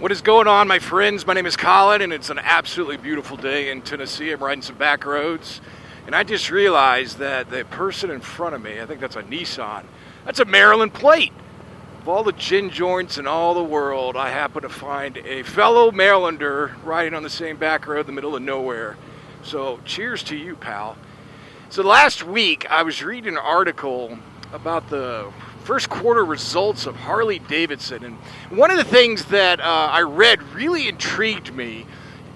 What is going on, my friends? My name is Colin, and it's an absolutely beautiful day in Tennessee. I'm riding some back roads, and I just realized that the person in front of me, I think that's a Nissan, that's a Maryland plate. Of all the gin joints in all the world, I happen to find a fellow Marylander riding on the same back road in the middle of nowhere. So cheers to you, pal. So last week, I was reading an article about the first quarter results of Harley Davidson, and one of the things that I read really intrigued me,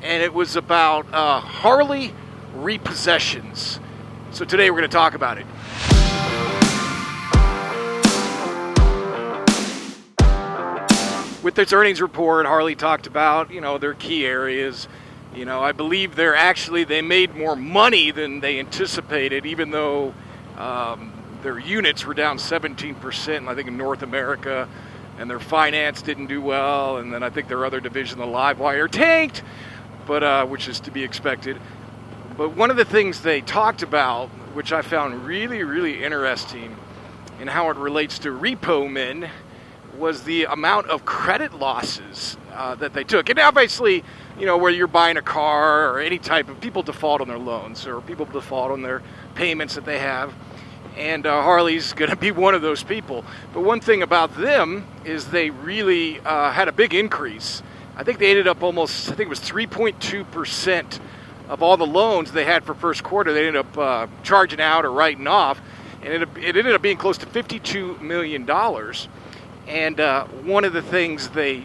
and it was about Harley Repossessions. So today we're going to talk about it. With this earnings report, Harley talked about, their key areas. I believe they made more money than they anticipated, even though their units were down 17%, I think, in North America, and their finance didn't do well, and then I think their other division, the Livewire, tanked, but which is to be expected. But one of the things they talked about, which I found really, really interesting, and how it relates to Repo Man, was the amount of credit losses that they took. And obviously, where you're buying a car or any type of, people default on their loans or people default on their payments that they have. And Harley's going to be one of those people. But one thing about them is they really had a big increase. I think they ended up almost, I think it was 3.2% of all the loans they had for first quarter, they ended up charging out or writing off. And it ended up being close to $52 million. And one of the things the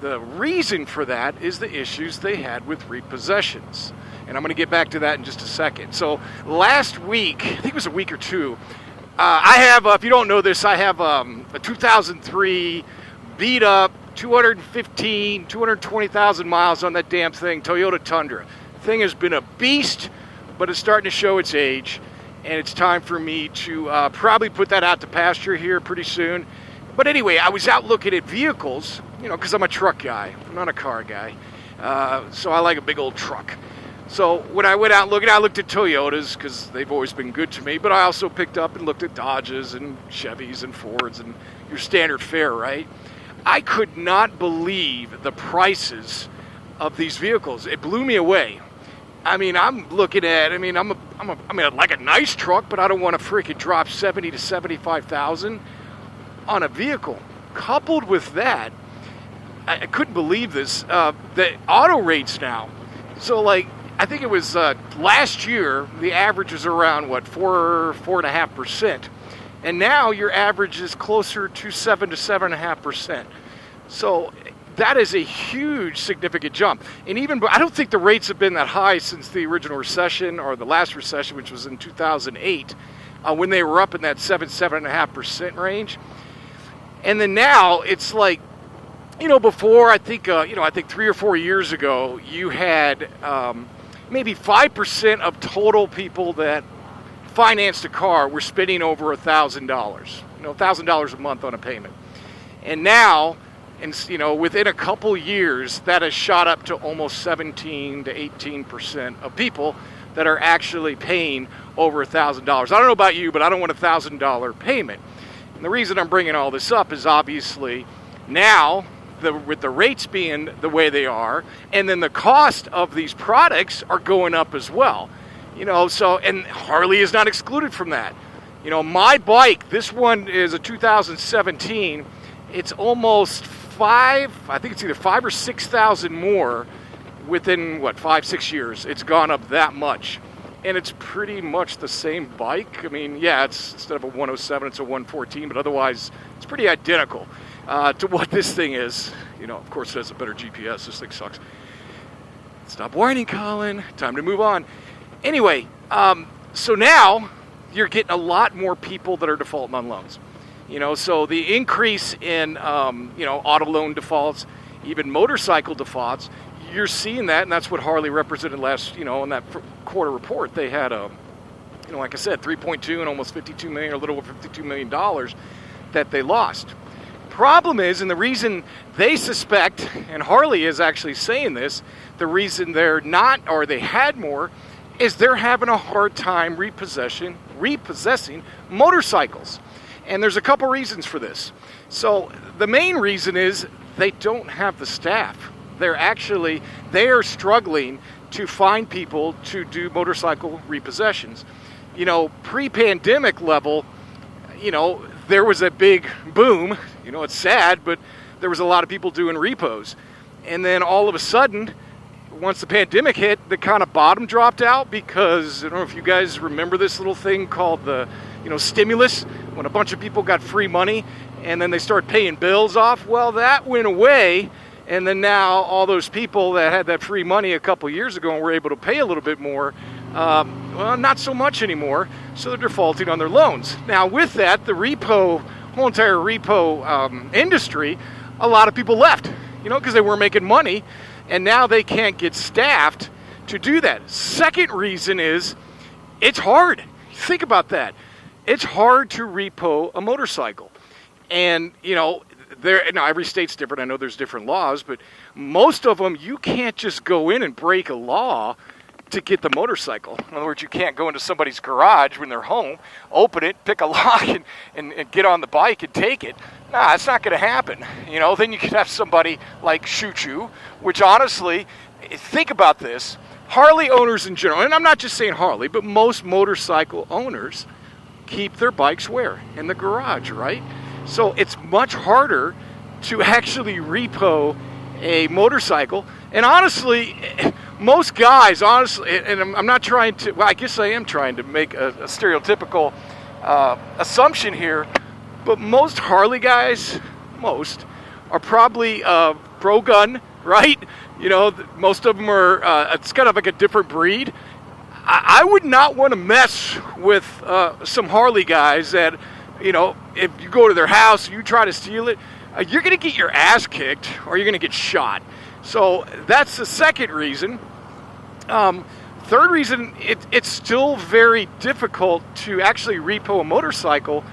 reason for that is the issues they had with repossessions. And I'm going to get back to that in just a second. So last week, I think it was a week or two, I have, if you don't know this, I have a 2003 beat up 220,000 miles on that damn thing, Toyota Tundra. The thing has been a beast, but it's starting to show its age. And it's time for me to probably put that out to pasture here pretty soon. But anyway, I was out looking at vehicles, because I'm a truck guy. I'm not a car guy. So I like a big old truck. So when I went out looking, I looked at Toyotas because they've always been good to me. But I also picked up and looked at Dodges and Chevys and Fords and your standard fare, right? I could not believe the prices of these vehicles. It blew me away. I mean, I'm looking at, I like a nice truck, but I don't want to freaking drop $70,000 to $75,000 on a vehicle. Coupled with that, I couldn't believe this. The auto rates now. So, I think it was last year, the average was around, 4.5%. And now your average is closer to 7 to 7.5%. So that is a huge, significant jump. And even, I don't think the rates have been that high since the original recession or the last recession, which was in 2008, when they were up in that 7.5% range. And then now it's before, I think 3 or 4 years ago, you had maybe 5% of total people that financed a car were spending over $1,000, $1,000 a month on a payment. And now, within a couple years, that has shot up to almost 17 to 18% of people that are actually paying over $1,000. I don't know about you, but I don't want a $1,000 payment. And the reason I'm bringing all this up is obviously now, with the rates being the way they are, and then the cost of these products are going up as well. And Harley is not excluded from that. My bike, this one is a 2017, it's almost I think it's either 5,000 or 6,000 more within, 5-6 years. It's gone up that much. And it's pretty much the same bike. It's instead of a 107, it's a 114, but otherwise it's pretty identical to what this thing is. Of course, it has a better GPS. This thing sucks. Stop whining, Colin. Time to move on. Anyway, so now you're getting a lot more people that are defaulting on loans. So the increase in, auto loan defaults, even motorcycle defaults, you're seeing that, and that's what Harley represented last, in that quarter report. They had, like I said, 3.2 and almost 52 million, or a little over $52 million that they lost. Problem is, and the reason they suspect, and Harley is actually saying this, the reason they're not, or they had more, is they're having a hard time repossessing motorcycles. And there's a couple reasons for this. So the main reason is they don't have the staff. They are struggling to find people to do motorcycle repossessions. Pre-pandemic level, there was a big boom. It's sad, but there was a lot of people doing repos. And then all of a sudden, once the pandemic hit, the kind of bottom dropped out because, I don't know if you guys remember this little thing called the, stimulus, when a bunch of people got free money and then they started paying bills off. Well, that went away. And then now all those people that had that free money a couple years ago and were able to pay a little bit more, well, not so much anymore. So they're defaulting on their loans. Now with that, the whole entire repo industry, a lot of people left, because they weren't making money. And now they can't get staffed to do that. Second reason is it's hard. Think about that. It's hard to repo a motorcycle. And, now every state's different. I know there's different laws, but most of them, you can't just go in and break a law to get the motorcycle. In other words, you can't go into somebody's garage when they're home, open it, pick a lock, and get on the bike and take it. Nah, it's not going to happen. Then you could have somebody like shoot you, which honestly, think about this. Harley owners in general, and I'm not just saying Harley, but most motorcycle owners keep their bikes where? In the garage, right? So it's much harder to actually repo a motorcycle. And honestly, most guys, and I'm not trying to, well, I guess I am trying to make a stereotypical assumption here, but most Harley guys, are probably pro-gun, right? Most of them are, it's kind of like a different breed. I would not want to mess with some Harley guys that, if you go to their house and you try to steal it, you're going to get your ass kicked or you're going to get shot. So that's the second reason. Third reason, it's still very difficult to actually repo a motorcycle.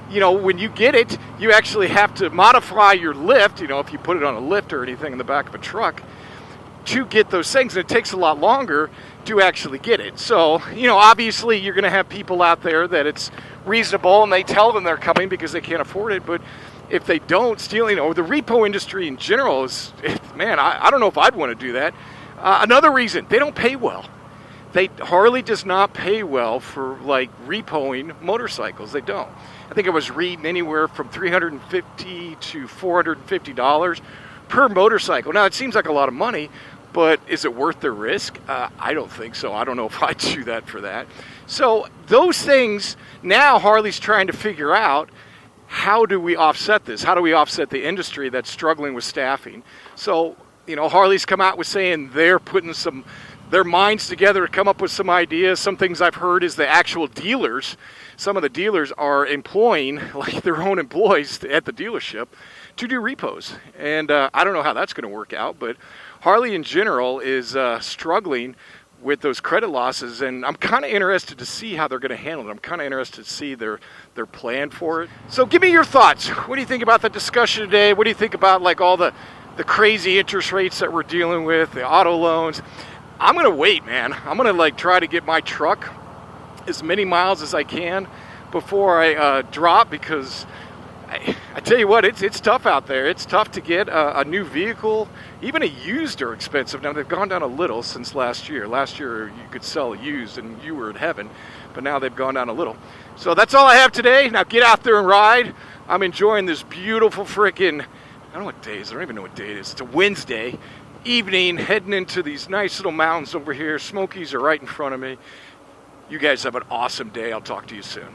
When you get it, you actually have to modify your lift, if you put it on a lift or anything in the back of a truck, to get those things. And it takes a lot longer to actually get it. So, obviously you're going to have people out there that it's reasonable and they tell them they're coming because they can't afford it. But if they don't steal, the repo industry in general is, man, I don't know if I'd want to do that. Another reason, they don't pay well. Harley does not pay well for repoing motorcycles. They don't. I think I was reading anywhere from $350 to $450 per motorcycle. Now it seems like a lot of money, but is it worth the risk? I don't think so. I don't know if I'd do that for that. So those things, now Harley's trying to figure out, how do we offset this? How do we offset the industry that's struggling with staffing? So, Harley's come out with saying they're putting their minds together to come up with some ideas. Some things I've heard is the actual dealers, some of the dealers are employing their own employees at the dealership to do repos. And I don't know how that's going to work out, but Harley in general is struggling with those credit losses, and I'm kind of interested to see how they're going to handle it. I'm kind of interested to see their plan for it. So give me your thoughts. What do you think about the discussion today? What do you think about all the crazy interest rates that we're dealing with, the auto loans? I'm going to wait, man. I'm going to try to get my truck as many miles as I can before I drop, because I tell you what, it's tough out there. It's tough to get a new vehicle. Even a used are expensive. Now, they've gone down a little since last year. Last year, you could sell a used and you were in heaven, but now they've gone down a little. So that's all I have today. Now, get out there and ride. I'm enjoying this beautiful frickin', I don't know what day it is. I don't even know what day it is. It's a Wednesday evening, heading into these nice little mountains over here. Smokies are right in front of me. You guys have an awesome day. I'll talk to you soon.